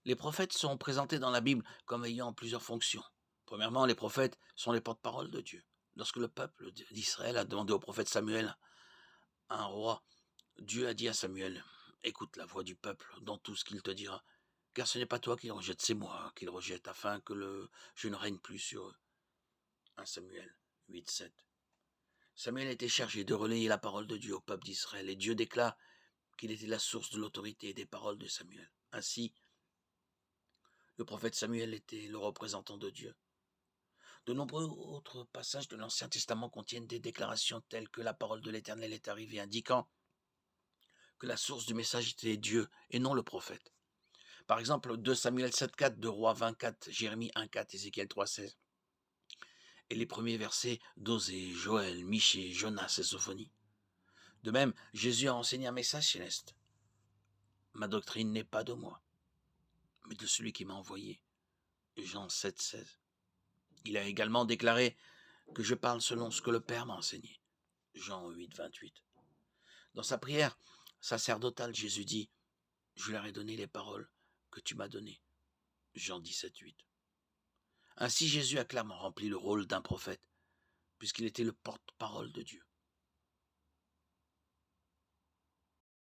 Les prophètes sont présentés dans la Bible comme ayant plusieurs fonctions. Premièrement, les prophètes sont les porte-paroles de Dieu. Lorsque le peuple d'Israël a demandé au prophète Samuel, un roi, Dieu a dit à Samuel, écoute la voix du peuple dans tout ce qu'il te dira, car ce n'est pas toi qu'il rejette, c'est moi qu'il rejette, afin que je ne règne plus sur eux. 1 Samuel 8, 7. Samuel était chargé de relayer la parole de Dieu au peuple d'Israël, et Dieu déclare qu'il était la source de l'autorité et des paroles de Samuel. Ainsi, le prophète Samuel était le représentant de Dieu. De nombreux autres passages de l'Ancien Testament contiennent des déclarations telles que la parole de l'Éternel est arrivée, indiquant que la source du message était Dieu et non le prophète. Par exemple, 2 Samuel 7,4, 2 Rois 24, Jérémie 1,4, Ézéchiel 3,16. Et les premiers versets d'Osée, Joël, Michée, Jonas et Sophonie. De même, Jésus a enseigné un message céleste. Ma doctrine n'est pas de moi, mais de celui qui m'a envoyé. Jean 7,16. Il a également déclaré que je parle selon ce que le Père m'a enseigné. Jean 8, 28. Dans sa prière sacerdotale, Jésus dit, je leur ai donné les paroles que tu m'as données. Jean 17, 8. Ainsi Jésus a clairement rempli le rôle d'un prophète, puisqu'il était le porte-parole de Dieu.